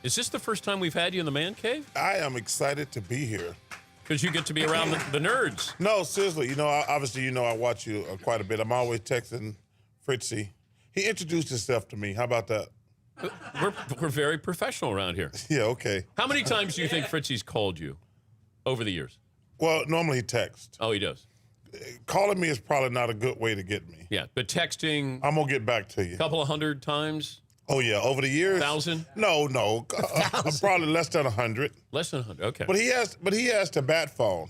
Is this the first time we've had you in the man cave? I am excited to be here. Because you get to be around the nerds. No, seriously. Obviously, I watch you quite a bit. I'm always texting Fritzy. He introduced himself to me. How about that? We're very professional around here. Yeah, okay. How many times do you think Fritzy's called you over the years? Well, normally he texts. Oh, he does. Calling me is probably not a good way to get me. Yeah, but texting. I'm going to get back to you. A couple of 100 times? Oh, yeah. Over the years? 1,000? No. I'm probably less than 100. Less than 100, okay. But he has the bat phone.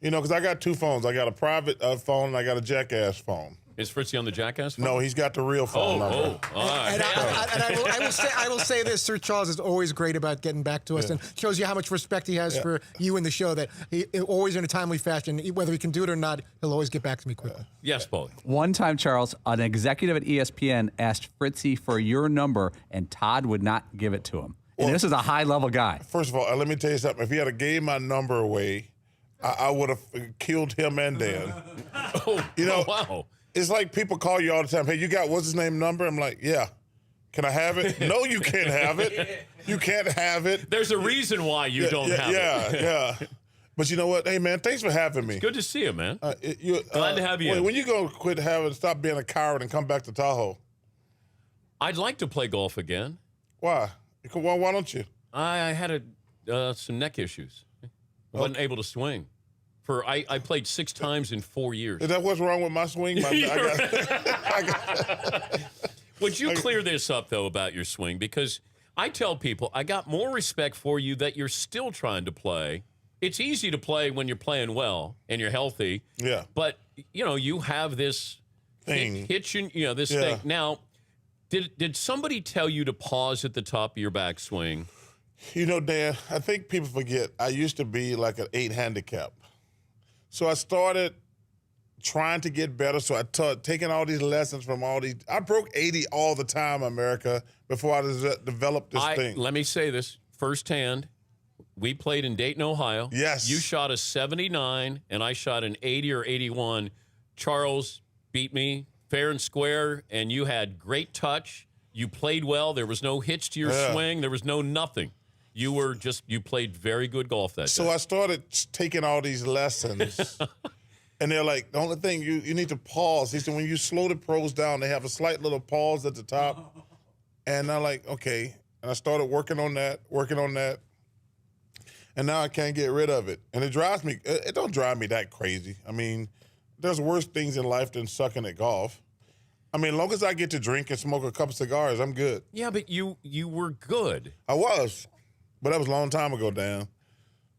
Because I got two phones. I got a private phone and I got a jackass phone. Is Fritzy on the jackass phone? No, he's got the real phone number. All right. And I will say this: Sir Charles is always great about getting back to us, and shows you how much respect he has for you and the show. That he always in a timely fashion, whether he can do it or not, he'll always get back to me quickly. Yes, Paulie. One time, Charles, an executive at ESPN asked Fritzy for your number, and Todd would not give it to him. And this is a high-level guy. First of all, let me tell you something. If he had gave my number away, I would have killed him and Dan. Wow. It's like people call you all the time. Hey, you got what's his name number? I'm like, yeah. Can I have it? No, you can't have it. You can't have it. There's a reason why you don't have it. Yeah. But you know what? Hey, man, thanks for having me. Good to see you, man. Glad to have you. When you go stop being a coward and come back to Tahoe? I'd like to play golf again. Why? Why don't you? I had some neck issues. I wasn't able to swing. I played 6 times in 4 years. Is that what's wrong with my swing? Would you clear this up, though, about your swing? Because I tell people I got more respect for you that you're still trying to play. It's easy to play when you're playing well and you're healthy. Yeah. But, you have this thing. Hitch in, this thing. Now, did somebody tell you to pause at the top of your backswing? Dan, I think people forget I used to be like an 8 handicap. So I started trying to get better. So I taking all these lessons from all these. I broke 80 all the time, America, before I developed this thing. Let me say this firsthand. We played in Dayton, Ohio. Yes. You shot a 79, and I shot an 80 or 81. Charles beat me fair and square, and you had great touch. You played well. There was no hitch to your swing. There was no nothing. You played very good golf that day. So I started taking all these lessons, and they're like, the only thing, you need to pause. He said, when you slow the pros down, they have a slight little pause at the top. And I'm like, okay. And I started working on that. And now I can't get rid of it. And it drives me, it don't drive me that crazy. I mean, there's worse things in life than sucking at golf. I mean, as long as I get to drink and smoke a couple cigars, I'm good. Yeah, but you were good. I was. But that was a long time ago, Dan.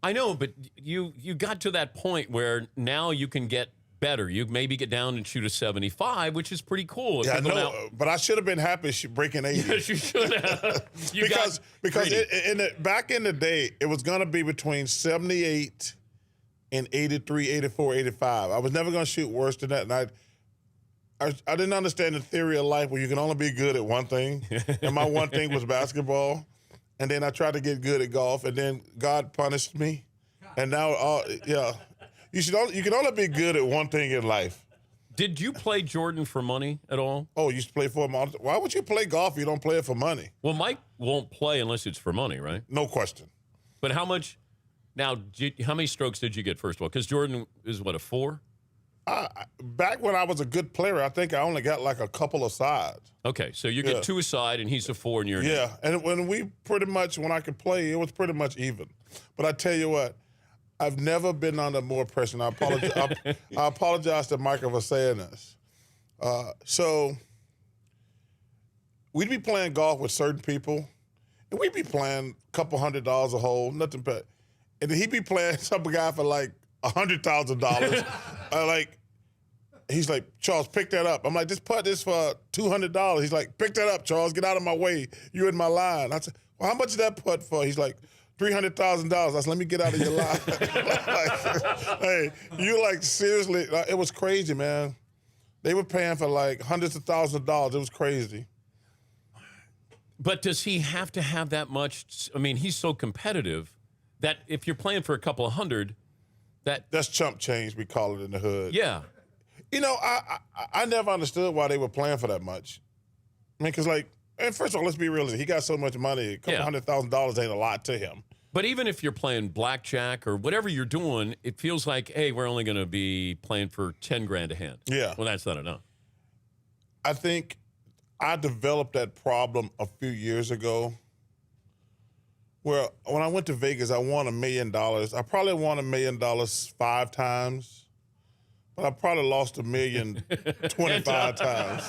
I know, but you got to that point where now you can get better. You maybe get down and shoot a 75, which is pretty cool. Yeah, I know, but I should have been happy breaking 80. Yes, you should have. because back in the day, it was going to be between 78 and 83, 84, 85. I was never going to shoot worse than that. And I didn't understand the theory of life where you can only be good at one thing. And my one thing was basketball. And then I tried to get good at golf, and then God punished me. And now, you can only be good at one thing in life. Did you play Jordan for money at all? Oh, you used to play for him all the time. Why would you play golf if you don't play it for money? Well, Mike won't play unless it's for money, right? No question. But how much? Now, how many strokes did you get, first of all? Because Jordan is, what, a 4? Back when I was a good player, I think I only got like a couple of sides. Okay, so you get 2 aside, and he's a 4, and you're and when I could play, it was pretty much even. But I tell you what, I've never been under more pressure. And I apologize to Michael for saying this. So we'd be playing golf with certain people, and we'd be playing a couple $100 a hole, nothing but, and then he'd be playing some guy for like $100,000. He's like, Charles, pick that up. I'm like, just put this for $200. He's like, pick that up, Charles. Get out of my way. You're in my line. I said, well, how much is that putt for? He's like, $300,000. I said, let me get out of your line. Hey, you like, seriously, it was crazy, man. They were paying for like hundreds of thousands of dollars. It was crazy. But does he have to have that much? I mean, he's so competitive that if you're playing for a couple of hundred, that's chump change, we call it in the hood. Yeah. I never understood why they were playing for that much. I mean, because, like, And first of all, let's be realistic. He got so much money, a couple $100,000 ain't a lot to him. But even if you're playing blackjack or whatever you're doing, it feels like, hey, we're only going to be playing for 10 grand a hand. Yeah. Well, that's not enough. I think I developed that problem a few years ago where when I went to Vegas, I won $1 million. I probably won $1 million 5 times, but I probably lost $1 million 25 times.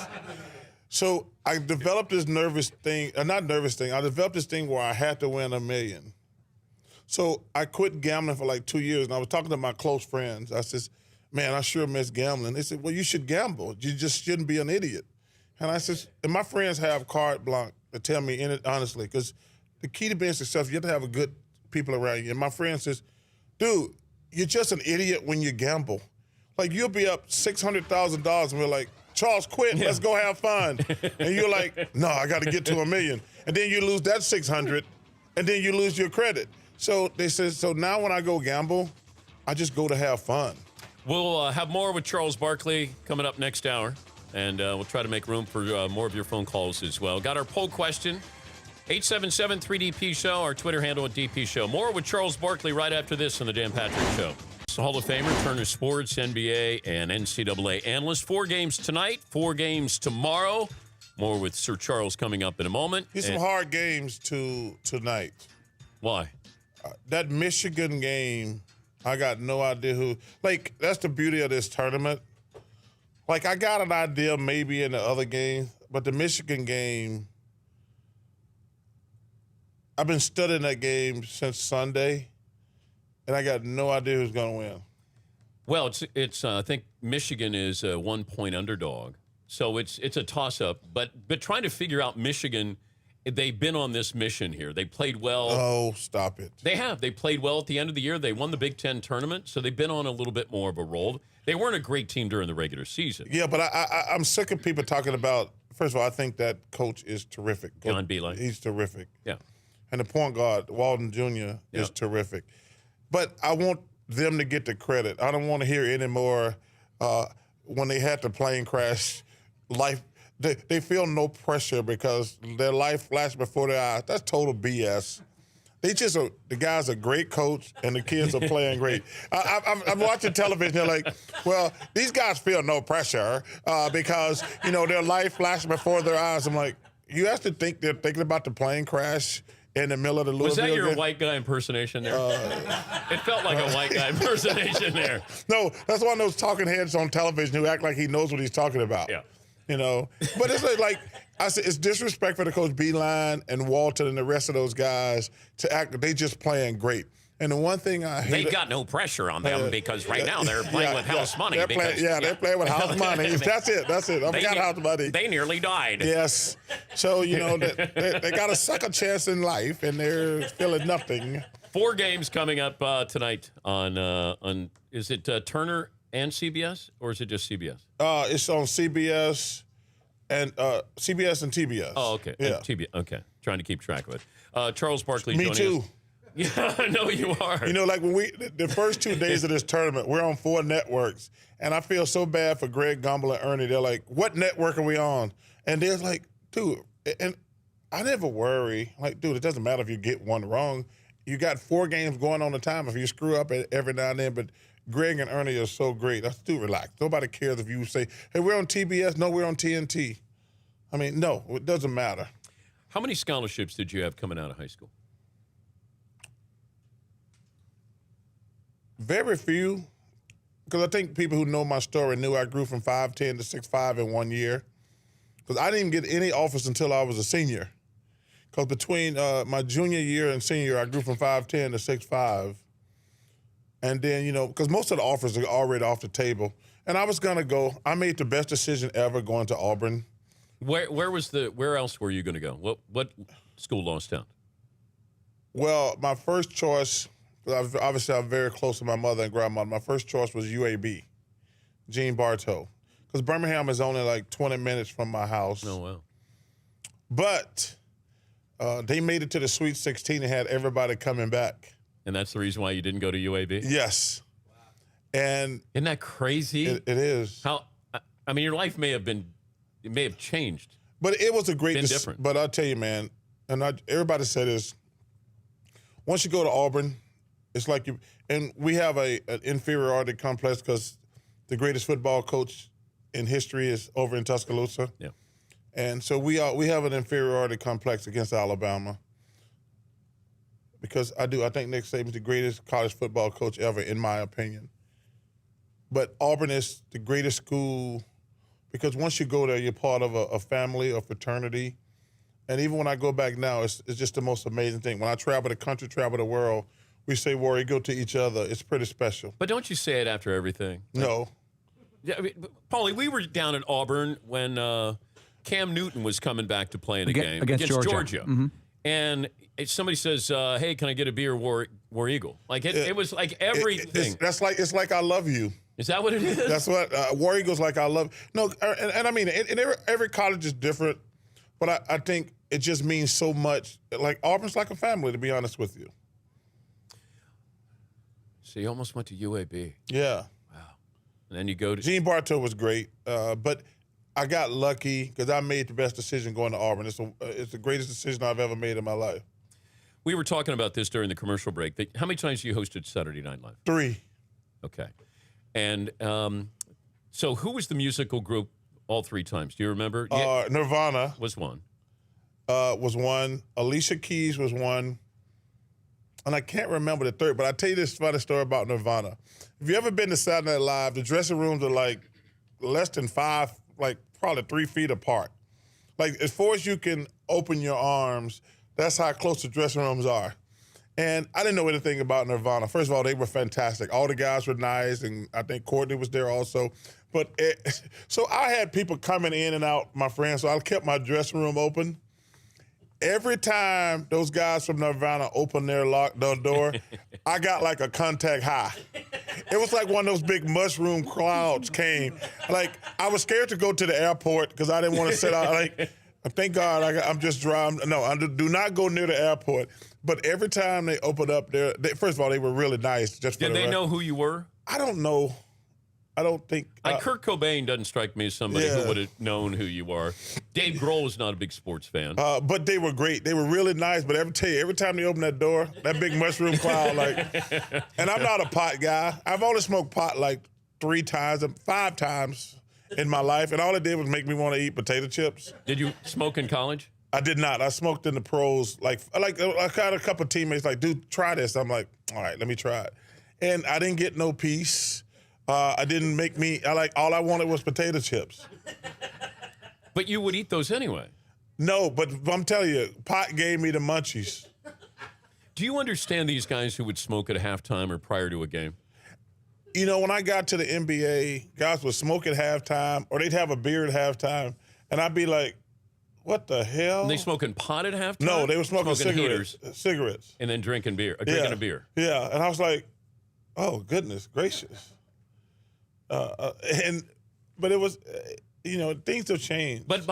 So I developed this I developed this thing where I had to win $1 million. So I quit gambling for like 2 years, and I was talking to my close friends. I said, man, I sure miss gambling. They said, well, you should gamble. You just shouldn't be an idiot. And I said, and my friends have carte blanche to tell me in it honestly, because the key to being successful, you have to have a good people around you. And my friend says, dude, you're just an idiot when you gamble. Like, you'll be up $600,000, and we're like, Charles, quit. Let's go have fun. And you're like, no, I got to get to $1 million. And then you lose that 600, and then you lose your credit. So they said, so now when I go gamble, I just go to have fun. We'll have more with Charles Barkley coming up next hour, and we'll try to make room for more of your phone calls as well. Got our poll question, 877-3DP-SHOW, our Twitter handle at DP Show. More with Charles Barkley right after this on the Dan Patrick Show. Hall of Famer, Turner Sports, NBA, and NCAA analyst. 4 games tonight, 4 games tomorrow. More with Sir Charles coming up in a moment. Here's some hard games tonight. Why? That Michigan game, I got no idea who. Like, that's the beauty of this tournament. Like, I got an idea maybe in the other game, but the Michigan game, I've been studying that game since Sunday, and I got no idea who's going to win. Well, it's I think Michigan is a 1-point underdog, so it's a toss-up. But trying to figure out Michigan, they've been on this mission here. They played well. Oh, stop it. They have. They played well at the end of the year. They won the Big Ten tournament, so they've been on a little bit more of a roll. They weren't a great team during the regular season. Yeah, but I'm sick of people talking about, first of all, I think that coach is terrific. John Beeline. He's terrific. Yeah. And the point guard, Walden Jr., is terrific. But I want them to get the credit. I don't want to hear any more when they had the plane crash. They feel no pressure because their life flashed before their eyes. That's total BS. The guy's a great coach, and the kids are playing great. I'm watching television. They're like, well, these guys feel no pressure because, their life flashed before their eyes. I'm like, you have to think they're thinking about the plane crash in the middle of the Louisville Was that your game. white guy impersonation there? It felt like a white guy impersonation there. No, that's one of those talking heads on television who act like he knows what he's talking about. Yeah. But it's like I said, it's disrespectful to Coach Beeline and Walton and the rest of those guys to act like they just playing great. And the one thing I hate, they got no pressure on them because right now they're playing with house money. They're playing with house money. That's it. I forgot house money. They nearly died. Yes. So, they got a second chance in life, and they're feeling nothing. 4 games coming up tonight on is it Turner and CBS, or is it just CBS? It's on CBS and CBS and TBS. Oh, okay. Yeah. TBS. Okay. Trying to keep track of it. Charles Barkley Me joining too. us. Yeah, I know you are. Like when the first 2 days of this tournament, we're on 4 networks, and I feel so bad for Greg Gumbel and Ernie. They're like, what network are we on? And they're like, dude, and I never worry. Like, dude, it doesn't matter if you get one wrong. You got 4 games going on the time if you screw up every now and then, but Greg and Ernie are so great. That's too relaxed. Nobody cares if you say, hey, we're on TBS. No, we're on TNT. I mean, no, it doesn't matter. How many scholarships did you have coming out of high school? Very few, because I think people who know my story knew I grew from 5'10" to 6'5" in 1 year. Because I didn't get any offers until I was a senior. Because between my junior year and senior year, I grew from 5'10" to 6'5". And then, because most of the offers are already off the table. And I was going to go. I made the best decision ever going to Auburn. Where else were you going to go? What school lost out? Well, my first choice, obviously I'm very close to my mother and grandmother. My first choice was UAB, Gene Bartow. Because Birmingham is only like 20 minutes from my house. Oh, wow. But they made it to the Sweet 16 and had everybody coming back. And that's the reason why you didn't go to UAB? Yes. Wow. And isn't that crazy? It is. Your life may have changed. But it was a great different. But I'll tell you, man, and everybody said this, once you go to Auburn, it's like you, and we have an inferiority complex because the greatest football coach in history is over in Tuscaloosa. Yeah. And so we have an inferiority complex against Alabama because I think Nick Saban's the greatest college football coach ever, in my opinion. But Auburn is the greatest school because once you go there, you're part of a family, a fraternity. And even when I go back now, it's just the most amazing thing. When I travel the country, travel the world, we say War Eagle to each other. It's pretty special. But don't you say it after everything? No. Yeah, I mean, Paulie, we were down at Auburn when Cam Newton was coming back to play in a game against Georgia. Mm-hmm. And somebody says, hey, can I get a beer, War Eagle? Like, it was like everything. It's like I love you. Is that what it is? That's what War Eagle's like. I love. No, and I mean, every college is different, but I think it just means so much. Like Auburn's like a family, to be honest with you. So you almost went to UAB. Yeah. Wow. And then you go to Gene Bartow was great, but I got lucky because I made the best decision going to Auburn. It's the greatest decision I've ever made in my life. We were talking about this during the commercial break. How many times you hosted Saturday Night Live? 3. Okay. And so who was the musical group all 3 times? Do you remember? Nirvana was one. Was one. Alicia Keys was one. And I can't remember the third, but I'll tell you this funny story about Nirvana. If you ever been to Saturday Night Live, the dressing rooms are like less than 5, like probably 3 feet apart. Like as far as you can open your arms, that's how close the dressing rooms are. And I didn't know anything about Nirvana. First of all, they were fantastic. All the guys were nice, and I think Courtney was there also. But so I had people coming in and out, my friends, so I kept my dressing room open. Every time those guys from Nirvana opened their door, I got like a contact high. It was like one of those big mushroom clouds came. Like I was scared to go to the airport because I didn't want to sit out. Like, thank God I'm just driving. No, I do not go near the airport. But every time they opened up first of all, they were really nice. Did they know who you were? I don't know. I don't think. Kurt Cobain doesn't strike me as somebody who would have known who you are. Dave Grohl was not a big sports fan. But they were great. They were really nice. But every time they opened that door, that big mushroom cloud, and I'm not a pot guy. I've only smoked pot like 5 times in my life, and all it did was make me want to eat potato chips. Did you smoke in college? I did not. I smoked in the pros. I got a couple of teammates like, dude, try this. I'm like, all right, let me try it. And I didn't get no peace. I didn't make me. All I wanted was potato chips. But you would eat those anyway. No, but I'm telling you, pot gave me the munchies. Do you understand these guys who would smoke at halftime or prior to a game? You know, when I got to the NBA, guys would smoke at halftime, or they'd have a beer at halftime, and I'd be like, what the hell? And they smoking pot at halftime? No, they were smoking cigarettes. Cigarettes. And then drinking beer. A beer. Yeah, and I was like, oh, goodness gracious. But it was, things have changed. But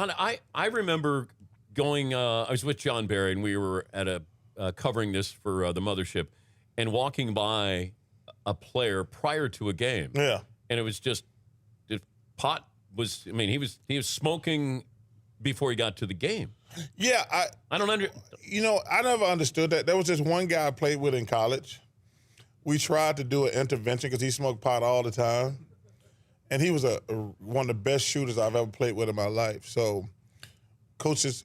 I remember going, I was with John Barry, and we were at covering this for the Mothership, and walking by a player prior to a game. Yeah. And it was just, pot was, he was smoking before he got to the game. Yeah. I don't I never understood that. There was this one guy I played with in college. We tried to do an intervention because he smoked pot all the time. And he was one of the best shooters I've ever played with in my life. So, coaches,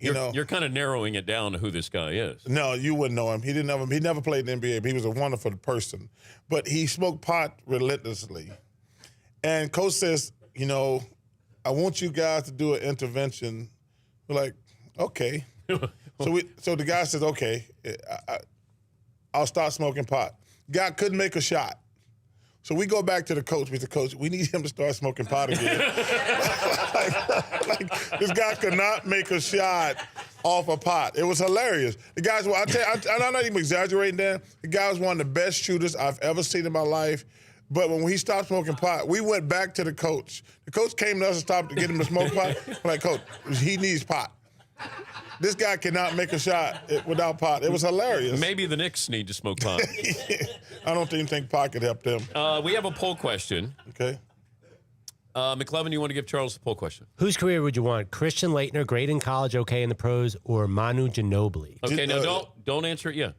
you're kind of narrowing it down to who this guy is. No, you wouldn't know him. He never played in the NBA, but he was a wonderful person. But he smoked pot relentlessly. And coach says, I want you guys to do an intervention. We're like, okay. So the guy says, okay, I'll start smoking pot. Guy couldn't make a shot. So we go back to the coach. We said, Coach, we need him to start smoking pot again. This guy could not make a shot off a pot. It was hilarious. The guys, I'm not even exaggerating there. The guy was one of the best shooters I've ever seen in my life. But when he stopped smoking pot, we went back to the coach. The coach came to us and stopped to get him to smoke pot. We're like, Coach, he needs pot. This guy cannot make a shot without pot. It was hilarious. Maybe the Knicks need to smoke pot. I don't even think pot could help them. We have a poll question. Okay. McLevin, you want to give Charles the poll question? Whose career would you want? Christian Laettner, great in college, okay in the pros, or Manu Ginobili? Okay, now don't answer it yet.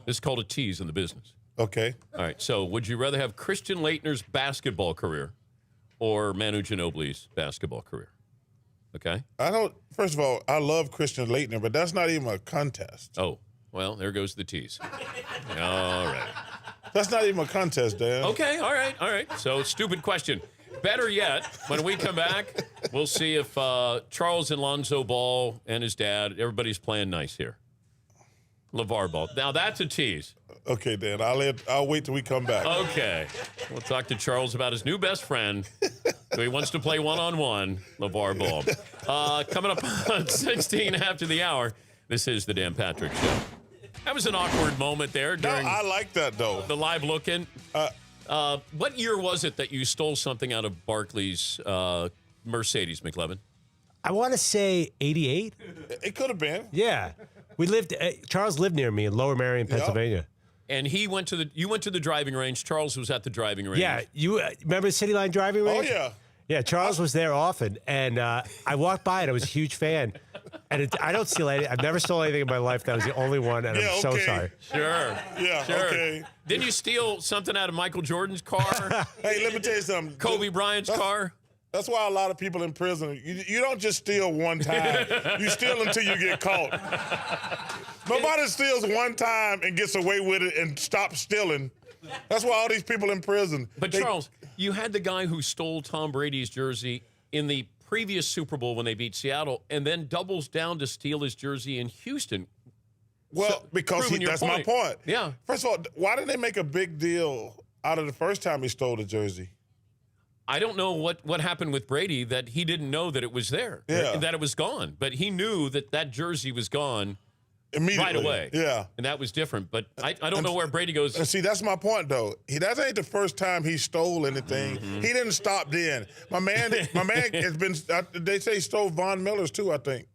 This is called a tease in the business. Okay. All right, so would you rather have Christian Laettner's basketball career or Manu Ginobili's basketball career? Okay? First of all, I love Christian Laettner, but that's not even a contest. Oh, well, there goes the tease. All right. That's not even a contest, Dan. Okay, all right. So, stupid question. Better yet, when we come back, we'll see if Charles and Lonzo Ball and his dad, everybody's playing nice here. LeVar Ball. Now, that's a tease. Okay, Dan. I'll wait till we come back. Okay. We'll talk to Charles about his new best friend who he wants to play one-on-one, LeVar Ball. Coming up on 16 after the hour, this is the Dan Patrick Show. That was an awkward moment there during I like that, though. the live look-in. What year was it that you stole something out of Barkley's Mercedes, McLevin? I want to say 88. It could have been. Yeah. We lived. Charles lived near me in Lower Merion, Pennsylvania. And you went to the driving range. Charles was at the driving range. Yeah. You remember City Line driving range? Oh, yeah. Yeah, Charles was there often, and I walked by and I was a huge fan. And I don't steal anything. I've never stolen anything in my life. That was the only one, and I'm so sorry. Sure. Yeah, Sure. okay. Didn't you steal something out of Michael Jordan's car? Hey, let me tell you something. Kobe Bryant's car? That's why a lot of people in prison, you don't just steal one time. You steal until you get caught. Nobody steals one time and gets away with it and stops stealing. That's why all these people in prison. But Charles, you had the guy who stole Tom Brady's jersey in the previous Super Bowl when they beat Seattle and then doubles down to steal his jersey in Houston. Well, because that's my point. Yeah. First of all, why did they make a big deal out of the first time he stole the jersey? I don't know what happened with Brady, that he didn't know that it was there, that it was gone. But he knew that jersey was gone immediately, right away. Yeah. And that was different. But I don't know where Brady goes. And see, that's my point, though. That ain't the first time he stole anything. Mm-hmm. He didn't stop then. My man has been, they say he stole Von Miller's too, I think.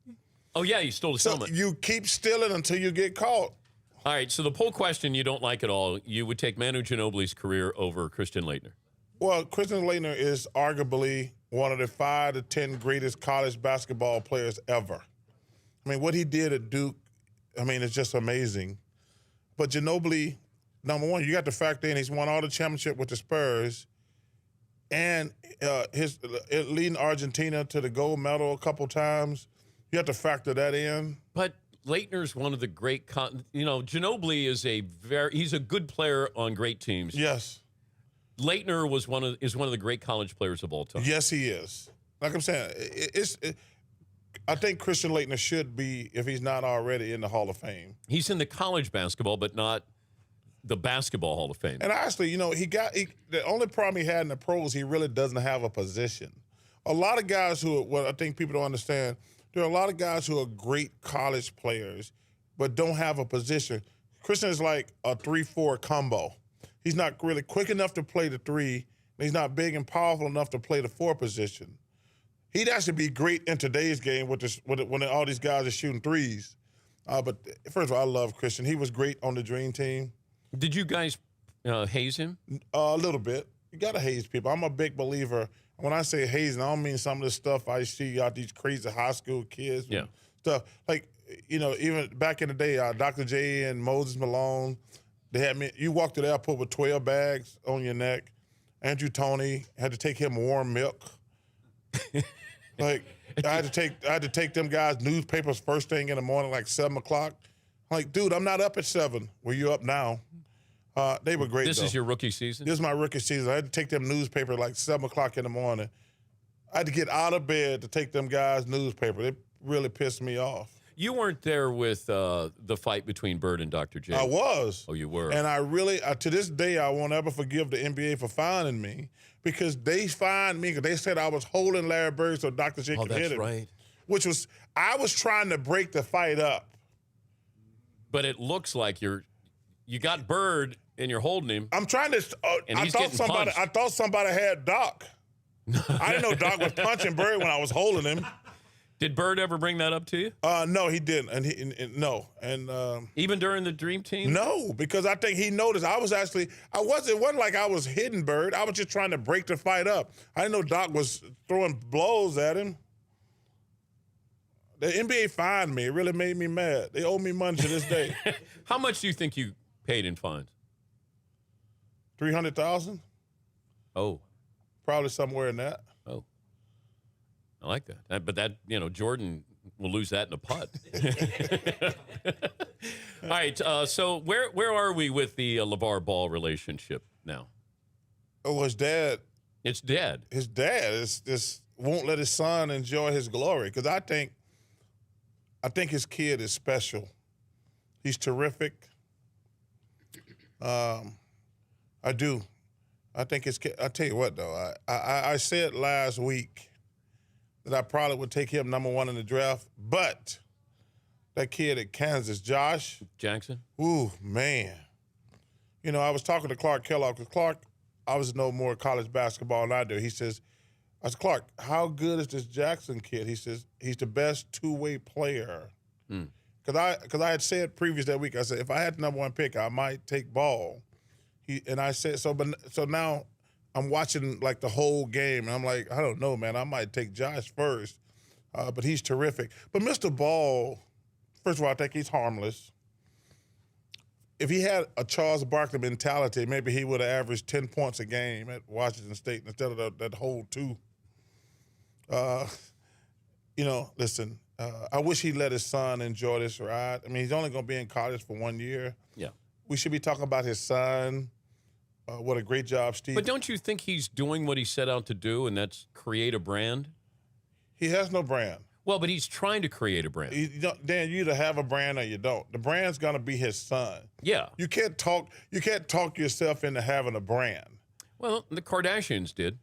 Oh, yeah, he stole his So helmet. you keep stealing until you get caught. All right, so the poll question you don't like at all, you would take Manu Ginobili's career over Christian Laettner. Well, Christian Laettner is arguably one of the 5 to 10 greatest college basketball players ever. I mean, what he did at Duke, it's just amazing. But Ginobili, number one, you got to factor in he's won all the championship with the Spurs, and his leading Argentina to the gold medal a couple times. You have to factor that in. But Laettner's one of the great, Ginobili is he's a good player on great teams. Yes. Laettner is one of the great college players of all time. Yes, he is. Like I'm saying, I think Christian Laettner should be, if he's not already, in the Hall of Fame. He's in the college basketball, but not the basketball Hall of Fame. And actually, the only problem he had in the pros, he really doesn't have a position. A lot of guys what I think people don't understand, there are a lot of guys who are great college players, but don't have a position. Christian is like a 3-4 combo. He's not really quick enough to play the 3, and he's not big and powerful enough to play the 4 position. He'd actually be great in today's game when all these guys are shooting threes. But first of all, I love Christian. He was great on the Dream Team. Did you guys haze him? A little bit. You got to haze people. I'm a big believer. When I say hazing, I don't mean some of the stuff I see out these crazy high school kids and stuff. Like, even back in the day, Dr. J and Moses Malone, they had me. You walked to the airport with 12 bags on your neck. Andrew Toney had to take him warm milk. Like I had to take them guys newspapers first thing in the morning, like 7 o'clock. I'm like, dude, I'm not up at 7. Well, you're up now. They were great. This is your rookie season? This is my rookie season. I had to take them newspaper like 7 o'clock in the morning. I had to get out of bed to take them guys newspaper. It really pissed me off. You weren't there with the fight between Bird and Dr. J. I was. Oh, you were. And I really, to this day, I won't ever forgive the NBA for fining me because they fined me because they said I was holding Larry Bird so Dr. J could hit him. Oh, that's right. Which was, I was trying to break the fight up. But it looks like you got Bird and you're holding him. I'm trying to. I thought somebody had Doc. I didn't know Doc was punching Bird when I was holding him. Did Bird ever bring that up to you? No, he didn't, and no, and Even during the Dream Team? no, because I think he noticed. It wasn't like I was hitting Bird. I was just trying to break the fight up. I didn't know Doc was throwing blows at him. The NBA fined me. It really made me mad. They owe me money to this day. How much do you think you paid in fines? $300,000, Oh, probably somewhere in that. oh. I like that. But that, Jordan will lose that in a putt. All right, so where are we with the LeVar Ball relationship now? Oh, his dad. It's dead. His dad is just won't let his son enjoy his glory, because I think his kid is special. He's terrific. I do. I think his kid. I tell you what, though, I said last week that I probably would take him number 1 in the draft, but that kid at Kansas, Josh Jackson? Ooh, man. I was talking to Clark Kellogg, because Clark obviously knows more college basketball than I do. He says, I said, Clark, how good is this Jackson kid? He says, he's the best two-way player. Because I had said previous that week, I said, if I had the number 1 pick, I might take Ball. I said, so now I'm watching like the whole game, and I'm like, I don't know, man. I might take Josh first, but he's terrific. But Mr. Ball, first of all, I think he's harmless. If he had a Charles Barkley mentality, maybe he would have averaged 10 points a game at Washington State instead of that whole 2. Listen, I wish he let his son enjoy this ride. I mean, he's only going to be in college for 1 year. Yeah. We should be talking about his son. What a great job, Steve. But don't you think he's doing what he set out to do, and that's create a brand? He has no brand. Well, but he's trying to create a brand. Dan, you either have a brand or you don't. The brand's gonna be his son. Yeah. You can't talk yourself into having a brand. Well, the Kardashians did.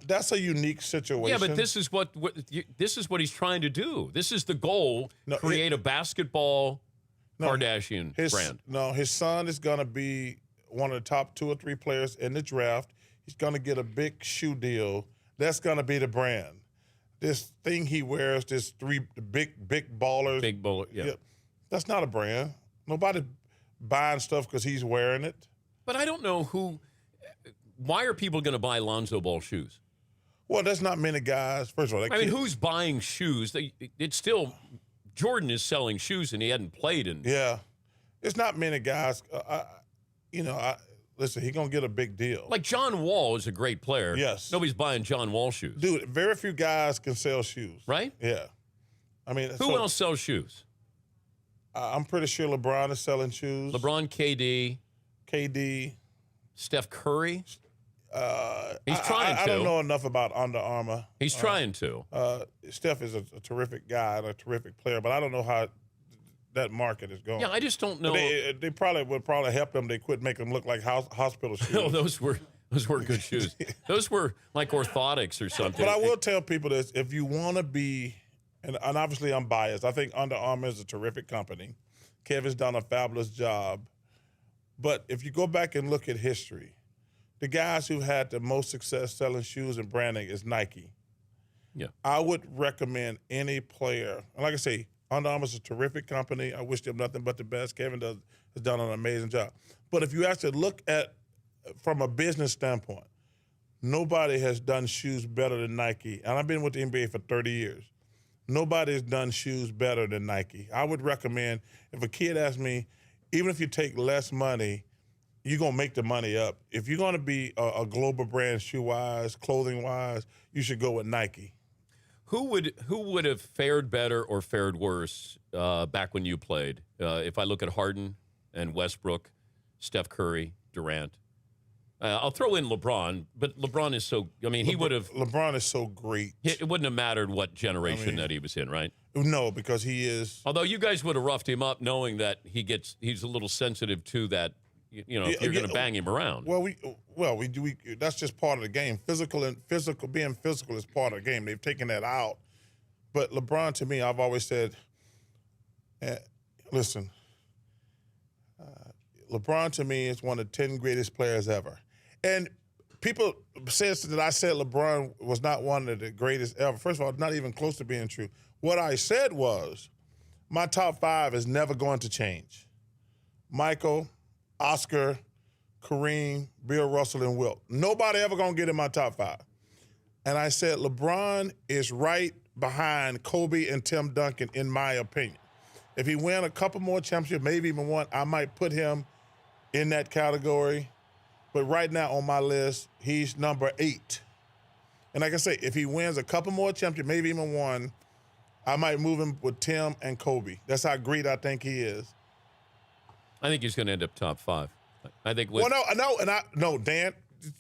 That's a unique situation. Yeah, but this is what he's trying to do. This is the goal: create a basketball Kardashian brand. No, his son is gonna be one of the top 2 or 3 players in the draft. He's gonna get a big shoe deal. That's gonna be the brand. This thing he wears, this 3 big ballers. Big baller, yeah. That's not a brand. Nobody buying stuff because he's wearing it. But I don't know why are people going to buy Lonzo Ball shoes? Well, there's not many guys. First of all, who's buying shoes? It's still, Jordan is selling shoes and he hadn't played in. Yeah. It's not many guys. Listen, he's going to get a big deal. Like John Wall is a great player. Yes. Nobody's buying John Wall shoes. Dude, very few guys can sell shoes. Right? Yeah. I mean, who else sells shoes? I'm pretty sure LeBron is selling shoes. LeBron, KD. Steph Curry. He's trying to. I don't know enough about Under Armour. He's trying to. Steph is a terrific guy and a terrific player, but I don't know how that market is going. Yeah, I just don't know. They would probably help them. They quit making them look like hospital shoes. No, those were good shoes. Those were like orthotics or something. But I will tell people this: if you want to be, and obviously I'm biased, I think Under Armour is a terrific company. Kevin's done a fabulous job. But if you go back and look at history, the guys who had the most success selling shoes and branding is Nike. Yeah. I would recommend any player, and like I say, Under Armour is a terrific company. I wish them nothing but the best. Kevin has done an amazing job. But if you actually look at from a business standpoint, nobody has done shoes better than Nike. And I've been with the NBA for 30 years. Nobody has done shoes better than Nike. I would recommend, if a kid asks me, even if you take less money, you're going to make the money up. If you're going to be a global brand shoe-wise, clothing-wise, you should go with Nike. Who would have fared better or fared worse back when you played? If I look at Harden and Westbrook, Steph Curry, Durant. I'll throw in LeBron, but LeBron is so, he would have. LeBron is so great. It wouldn't have mattered what generation that he was in, right? No, because he is. Although you guys would have roughed him up knowing that he's a little sensitive to that, if you're going to bang him around. Well, we that's just part of the game. Being physical is part of the game. They've taken that out. But LeBron, to me, I've always said, listen, LeBron to me is one of the 10 greatest players ever. And people say that I said LeBron was not one of the greatest ever. First of all, not even close to being true. What I said was, my top 5 is never going to change. Michael, Oscar, Kareem, Bill Russell, and Wilt. Nobody ever going to get in my top 5. And I said LeBron is right behind Kobe and Tim Duncan, in my opinion. If he win a couple more championships, maybe even one, I might put him in that category. But right now on my list, he's number 8. And like I say, if he wins a couple more championships, maybe even one, I might move him with Tim and Kobe. That's how great I think he is. I think he's going to end up top 5. I think. With, No, Dan.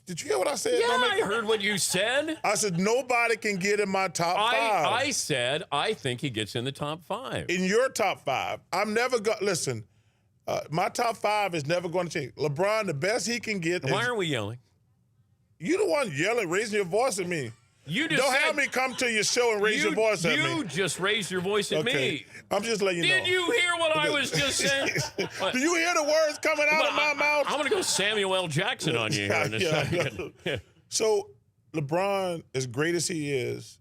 Did you hear what I said? Yeah, I heard what you said. I said nobody can get in my top 5. I said I think he gets in the top 5. In your top 5, I'm never going. Listen, my top 5 is never going to change. LeBron, the best he can get. Why are we yelling? You the one yelling, raising your voice at me. You just don't have me come to your show and raise your voice at me. You just raised your voice at me. I'm just letting you know. Did you hear what I was just saying? Do you hear the words coming out of my mouth? I'm going to go Samuel L. Jackson on you here in a second. Yeah. So LeBron, as great as he is,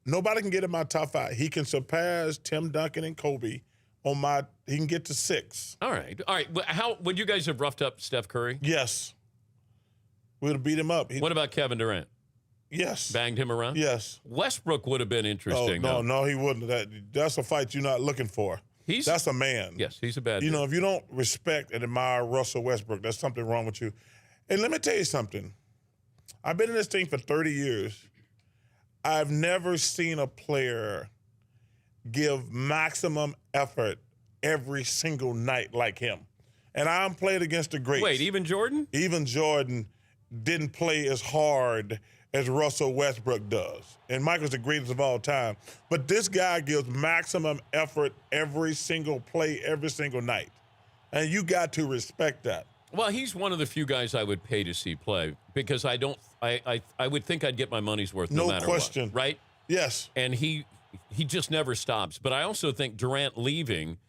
nobody can get in my top 5. He can surpass Tim Duncan and Kobe on my. He can get to 6. All right. How would you guys have roughed up Steph Curry? Yes. We would have beat him up. What about Kevin Durant? Yes. Banged him around? Yes. Westbrook would have been interesting. No, he wouldn't. That's a fight you're not looking for. That's a man. Yes, he's a bad dude. dude. If you don't respect and admire Russell Westbrook, there's something wrong with you. And let me tell you something. I've been in this thing for 30 years. I've never seen a player give maximum effort every single night like him. And I'm played against the greats. Wait, even Jordan? Even Jordan didn't play as hard as Russell Westbrook does. And Michael's the greatest of all time. But this guy gives maximum effort every single play, every single night. And you got to respect that. Well, he's one of the few guys I would pay to see play because I would think I'd get my money's worth no matter question. What, right? Yes. And he just never stops. But I also think Durant leaving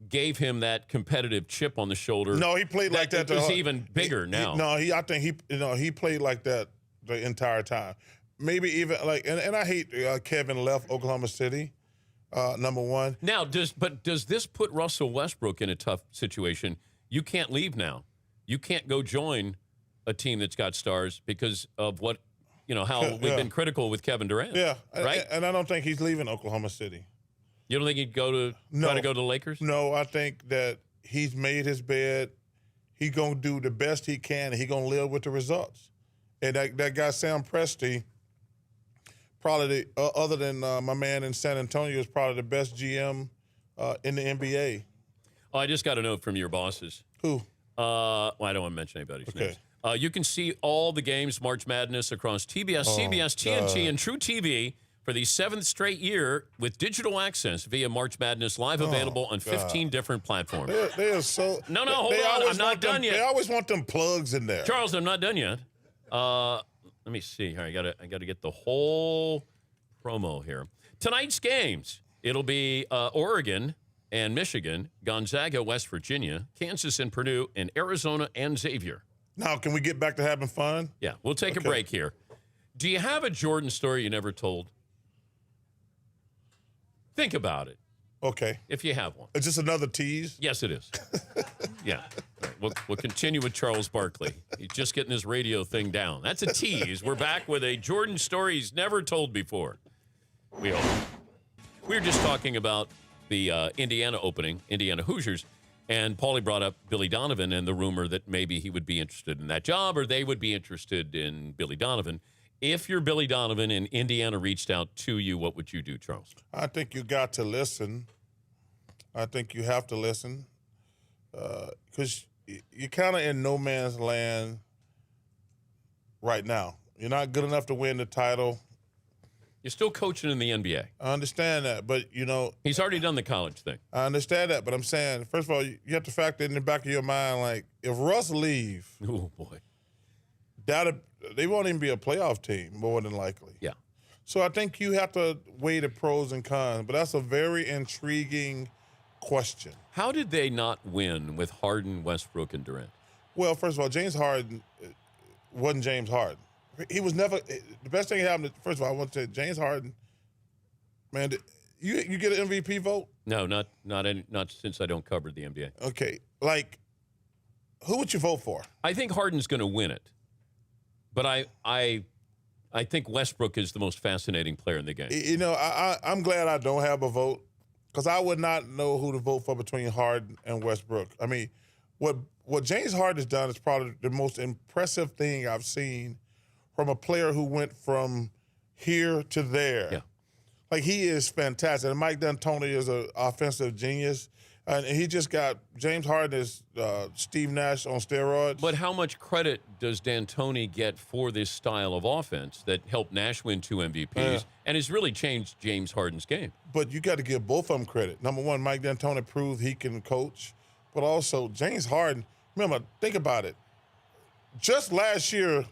gave him that competitive chip on the shoulder. No, he played like that. He's even bigger now. I think he played like that the entire time. Maybe even and I hate Kevin left Oklahoma City, number 1. Now, does this put Russell Westbrook in a tough situation? You can't leave now. You can't go join a team that's got stars because of what, how we've been critical with Kevin Durant. Yeah, right. And I don't think he's leaving Oklahoma City. You don't think he'd try to go to the Lakers? No, I think that he's made his bed. He's going to do the best he can, and he's going to live with the results. And that guy, Sam Presti, probably, other than my man in San Antonio, is probably the best GM in the NBA. Oh, I just got a note from your bosses. Who? I don't want to mention anybody's names. You can see all the games, March Madness, across TBS, CBS, TNT, and True TV for the 7th straight year with digital access via March Madness Live, available on 15 different platforms. They are so... No, hold on. I'm not done yet. They always want them plugs in there. Charles, I'm not done yet. Let me see here. I got to get the whole promo here. Tonight's games. It'll be Oregon and Michigan, Gonzaga, West Virginia, Kansas and Purdue, and Arizona and Xavier. Now, can we get back to having fun? Yeah, we'll take a break here. Do you have a Jordan story you never told? Think about it. Okay. If you have one. It's just another tease? Yes, it is. Yeah. All right, we'll continue with Charles Barkley. He's just getting his radio thing down. That's a tease. We're back with a Jordan story he's never told before. We hope. We were just talking about the Indiana opening, Indiana Hoosiers, and Paulie brought up Billy Donovan and the rumor that maybe he would be interested in that job or they would be interested in Billy Donovan. If you're Billy Donovan and Indiana reached out to you, what would you do, Charles? I think you got to listen. I think you have to listen because you're kind of in no man's land right now. You're not good enough to win the title. You're still coaching in the NBA. I understand that, but, He's already done the college thing. I understand that, but I'm saying, first of all, you have to factor in the back of your mind, like, if Russ leave, Oh, boy. they won't even be a playoff team, more than likely. Yeah. So I think you have to weigh the pros and cons, but that's a very intriguing question. How did they not win with Harden, Westbrook, and Durant? Well, first of all, James Harden wasn't James Harden. He was never – the best thing that happened – first of all, I want to say James Harden, man, you get an MVP vote? No, not since I don't cover the NBA. Okay, like, who would you vote for? I think Harden's going to win it, but I think Westbrook is the most fascinating player in the game. You know, I'm glad I don't have a vote because I would not know who to vote for between Harden and Westbrook. I mean, what James Harden has done is probably the most impressive thing I've seen from a player who went from here to there. Yeah. Like, he is fantastic. And Mike D'Antoni is an offensive genius. And he just got James Harden is Steve Nash on steroids. But how much credit does D'Antoni get for this style of offense that helped Nash win 2 MVPs and has really changed James Harden's game? But you got to give both of them credit. Number one, Mike D'Antoni proved he can coach. But also, James Harden, remember, think about it. Just last year,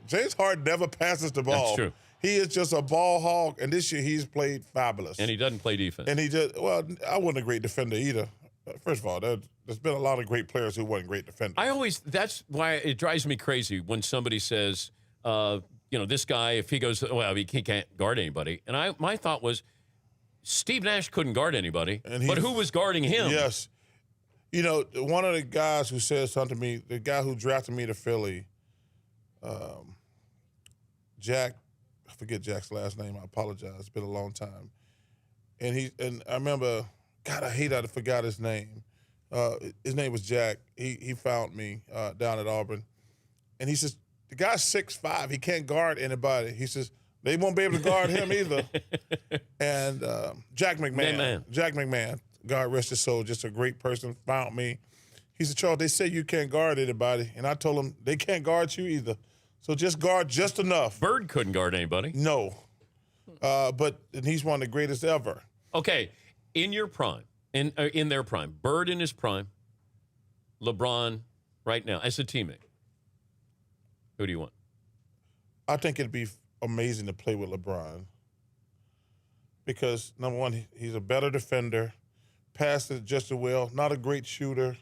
James Harden never passes the ball. That's true. He is just a ball hog, and this year he's played fabulous. And he doesn't play defense. And I wasn't a great defender either. First of all, there's been a lot of great players who weren't great defenders. That's why it drives me crazy when somebody says, this guy, if he goes, well, he can't guard anybody. And my thought was, Steve Nash couldn't guard anybody, but who was guarding him? Yes. You know, one of the guys who said something to me, the guy who drafted me to Philly, Jack, I forget Jack's last name. I apologize. It's been a long time. And I remember, God, I hate I forgot his name. His name was Jack. He found me down at Auburn. And he says, the guy's 6'5". He can't guard anybody. He says, they won't be able to guard him either. And Jack McMahon. Jack McMahon, God rest his soul, just a great person, found me. He said, Charles, they say you can't guard anybody. And I told him, they can't guard you either. So just guard just enough. Bird couldn't guard anybody. No. But he's one of the greatest ever. Okay, in your prime, in their prime, Bird in his prime, LeBron right now, as a teammate, who do you want? I think it'd be amazing to play with LeBron because, number one, he's a better defender, passes just as well, not a great shooter,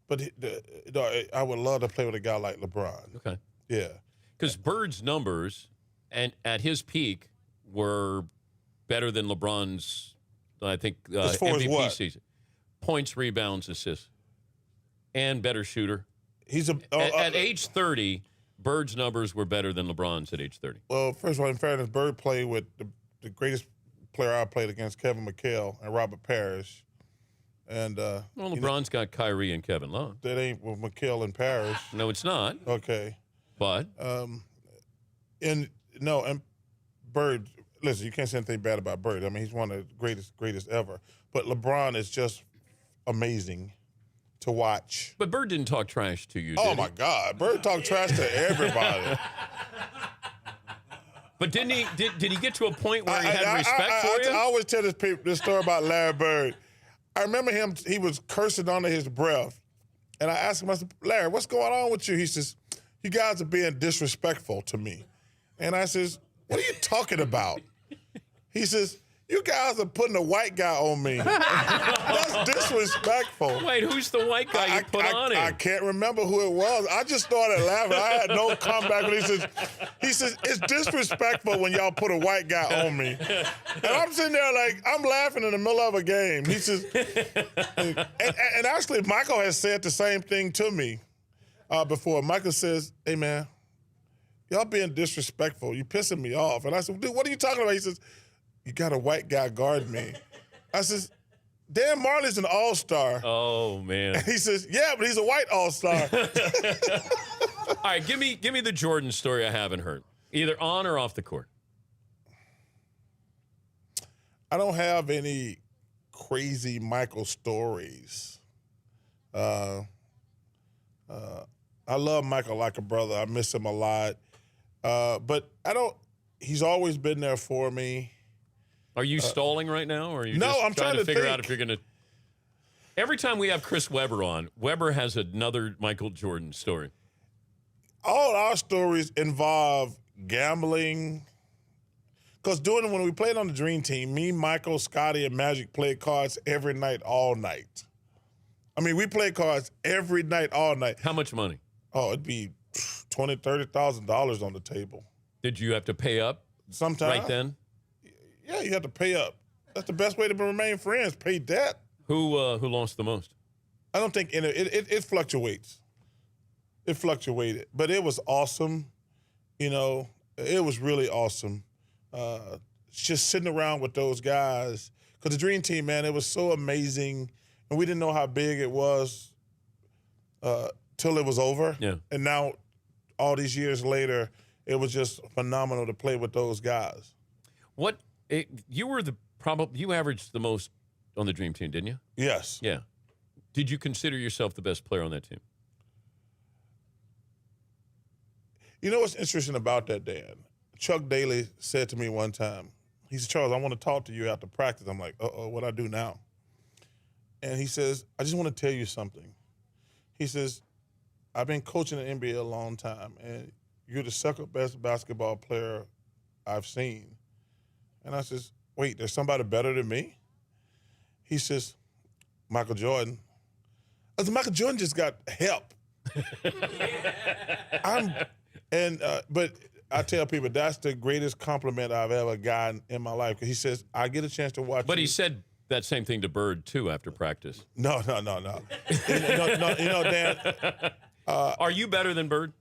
but I would love to play with a guy like LeBron. Okay. Yeah. Because Bird's numbers and at his peak were better than LeBron's, I think, as far MVP as what? season. Points, rebounds, assists, and better shooter. He's at age 30, Bird's numbers were better than LeBron's at age 30. Well, first of all, in fairness, Bird played with the greatest player I played against, Kevin McHale and Robert Parrish. And LeBron's got Kyrie and Kevin Love. That ain't with McHale and Parrish. No, it's not. Okay. But and Bird, listen, you can't say anything bad about Bird. I mean, he's one of the greatest ever. But LeBron is just amazing to watch. But Bird didn't talk trash to you, Oh, did my God. Bird talked trash to everybody. But didn't he? Did he get to a point where he had respect for you? I always tell this story about Larry Bird. I remember him, he was cursing under his breath. And I asked him, I said, Larry, what's going on with you? He says, you guys are being disrespectful to me. And I says, what are you talking about? He says, you guys are putting a white guy on me. That's disrespectful. Wait, who's the white guy you put on him? I can't remember who it was. I just started laughing. I had no comeback when he says, it's disrespectful when y'all put a white guy on me. And I'm sitting there like, I'm laughing in the middle of a game. He says, and actually Michael has said the same thing to me before. Michael says, hey man, y'all being disrespectful. You pissing me off. And I said, dude, what are you talking about? He says, you got a white guy guard me. I says, Dan Marley's an all-star. Oh, man. And he says, yeah, but he's a white all-star. All right, give me the Jordan story I haven't heard, either on or off the court. I don't have any crazy Michael stories. I love Michael like a brother. I miss him a lot. But he's always been there for me. Are you stalling right now, or are you no, just I'm trying to figure think. out if you're going to? Every time we have Chris Webber on, Webber has another Michael Jordan story. All our stories involve gambling. Because when we played on the Dream Team, me, Michael, Scotty, and Magic played cards every night, all night. I mean, we played cards every night, all night. How much money? Oh, it'd be $20,000, $30,000 on the table. Did you have to pay up Sometimes. right then? Yeah, you have to pay up. That's the best way to remain friends. Pay debt. Who lost the most? I don't think it fluctuates. It fluctuated, but it was awesome. You know, it was really awesome. Just sitting around with those guys, because the Dream Team, man, it was so amazing, and we didn't know how big it was till it was over. Yeah. And now, all these years later, it was just phenomenal to play with those guys. You averaged the most on the Dream Team, didn't you? Yes. Yeah. Did you consider yourself the best player on that team? You know what's interesting about that, Dan? Chuck Daly said to me one time, he said, Charles, I want to talk to you after practice. I'm like, what I do now? And he says, I just want to tell you something. He says, I've been coaching the NBA a long time, and you're the second best basketball player I've seen. And I says, wait, there's somebody better than me? He says, Michael Jordan. I said, Michael Jordan just got help. But I tell people that's the greatest compliment I've ever gotten in my life. He says, I get a chance to watch But he said that same thing to Bird, too, after practice. No. You know, Dan. Are you better than Bird?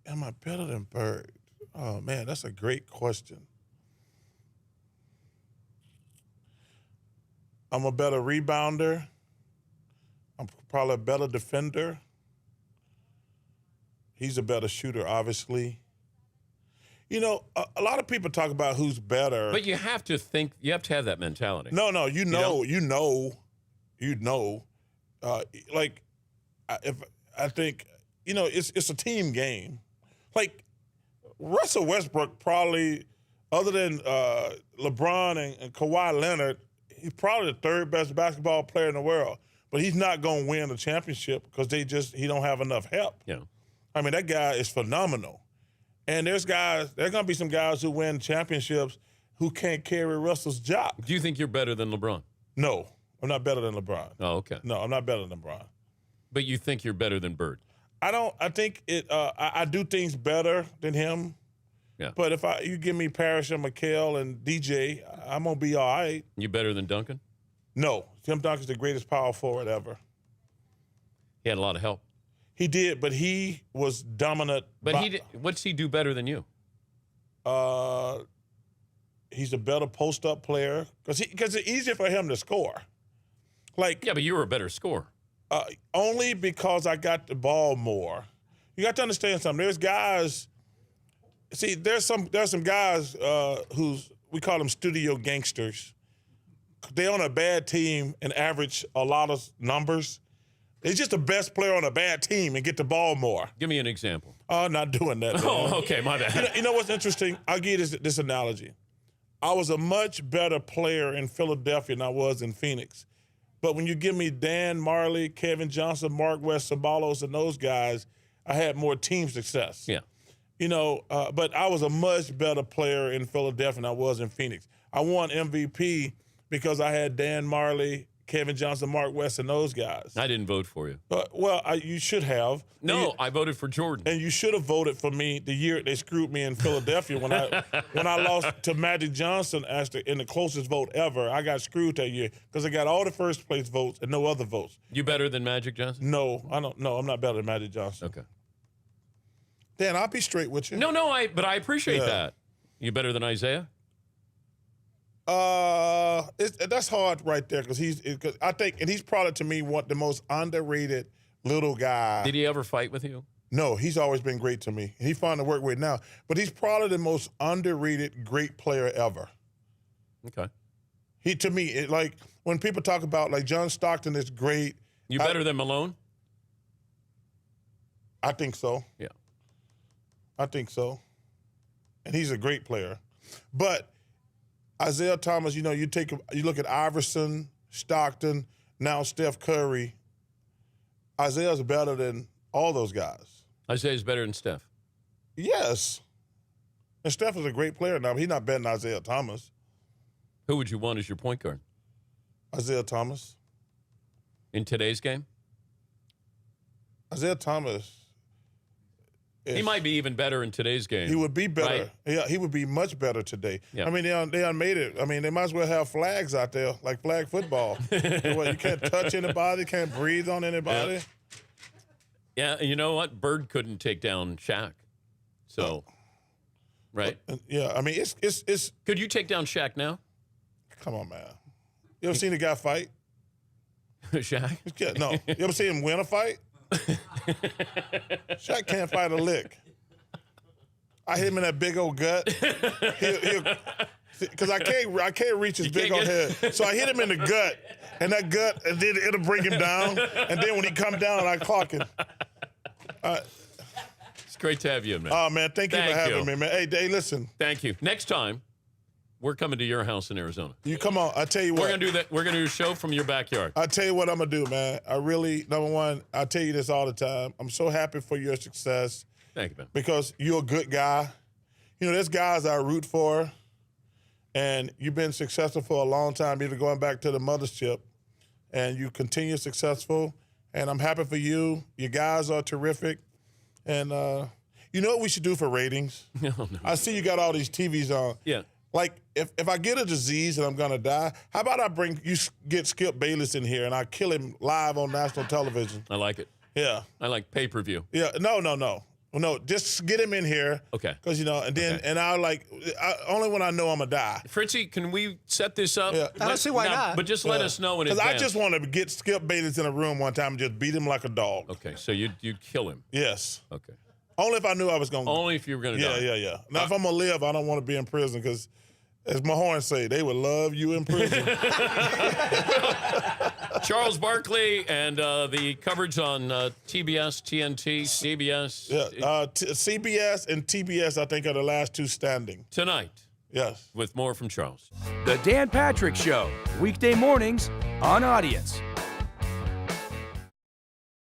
Am I better than Bird? Oh, man, that's a great question. I'm a better rebounder. I'm probably a better defender. He's a better shooter, obviously. You know, a lot of people talk about who's better. But you have to have that mentality. No, you know. I think, you know, it's a team game. Like, Russell Westbrook probably, other than LeBron and Kawhi Leonard, he's probably the third best basketball player in the world. But he's not going to win a championship because he don't have enough help. Yeah. I mean, that guy is phenomenal. And there's going to be some guys who win championships who can't carry Russell's job. Do you think you're better than LeBron? No, I'm not better than LeBron. Oh, okay. No, I'm not better than LeBron. But you think you're better than Bird? I think I do things better than him. Yeah. But if you give me Parrish and McHale and DJ, I'm going to be all right. You better than Duncan? No. Tim Duncan's the greatest power forward ever. He had a lot of help. He did, but he was dominant. But what's he do better than you? He's a better post-up player because it's easier for him to score. Yeah, but you were a better scorer. Only because I got the ball more. You got to understand something. There's guys. See, there's some guys we call them studio gangsters. They on a bad team and average a lot of numbers. They're just the best player on a bad team and get the ball more. Give me an example. I'm not doing that. Oh, okay, my bad. You know what's interesting? I'll give you this analogy. I was a much better player in Philadelphia than I was in Phoenix. But when you give me Dan Marley, Kevin Johnson, Mark West, Sabalos, and those guys, I had more team success. Yeah. You know, but I was a much better player in Philadelphia than I was in Phoenix. I won MVP because I had Dan Marley, Kevin Johnson, Mark West, and those guys. I didn't vote for you. You should have. No, I voted for Jordan. And you should have voted for me the year they screwed me in Philadelphia when I lost to Magic Johnson in the closest vote ever. I got screwed that year because I got all the first place votes and no other votes. You better than Magic Johnson? No, I don't. No, I'm not better than Magic Johnson. Okay. Dan, I'll be straight with you. No, but I appreciate that. You better than Isaiah? That's hard right there because he's probably to me the most underrated little guy. Did he ever fight with you? No, he's always been great to me. He's fun to work with now, but he's probably the most underrated great player ever. Okay. To me, like when people talk about like John Stockton is great. You better than Malone? I think so. Yeah. I think so. And he's a great player. But Isaiah Thomas, you look at Iverson, Stockton, now Steph Curry. Isaiah's better than all those guys. Isaiah's better than Steph? Yes. And Steph is a great player now, but he's not better than Isaiah Thomas. Who would you want as your point guard? Isaiah Thomas. In today's game? Isaiah Thomas He might be even better in today's game. He would be better. Right? Yeah, he would be much better today. Yeah. I mean, they done made it. I mean, they might as well have flags out there, like flag football. You can't touch anybody, can't breathe on anybody. Yeah, and you know what? Bird couldn't take down Shaq. So, right? Yeah, I mean, it's. Could you take down Shaq now? Come on, man. You ever seen a guy fight? Shaq? Yeah, no. You ever seen him win a fight? Shaq can't fight a lick. I hit him in that big old gut. Because I can't reach his big old head. So I hit him in the gut, and that gut, and then it'll bring him down. And then when he comes down, I clock him. It's great to have you, man. Oh, man, thank you for having me, man. Hey, listen. Thank you. Next time, we're coming to your house in Arizona. You come on. I tell you what. We're gonna do that. We're gonna do a show from your backyard. I tell you what I'm gonna do, man. I really, number one, I tell you this all the time. I'm so happy for your success. Thank you, man. Because you're a good guy. You know, there's guys I root for, and you've been successful for a long time, even going back to the mothership, and you continue successful. And I'm happy for you. Your guys are terrific, and you know what we should do for ratings? No. I see you got all these TVs on. Yeah. Like, if I get a disease and I'm going to die, how about I get Skip Bayless in here and I kill him live on national television? I like it. Yeah. I like pay-per-view. Yeah. No, just get him in here. Okay. Because, and then, and only when I know I'm going to die. Fritzy, can we set this up? Yeah. I don't see why not. But just let us know in advance. Because I just want to get Skip Bayless in a room one time and just beat him like a dog. Okay, so you'd kill him. Yes. Okay. Only if I knew I was going to. Only if you were going to die. Yeah. Now, if I'm going to live, I don't want to be in prison because, as Mahorn say, they would love you in prison. Charles Barkley and the coverage on TBS, TNT, CBS. Yeah, CBS and TBS, I think, are the last two standing. Tonight. Yes. With more from Charles. The Dan Patrick Show, weekday mornings on Audience.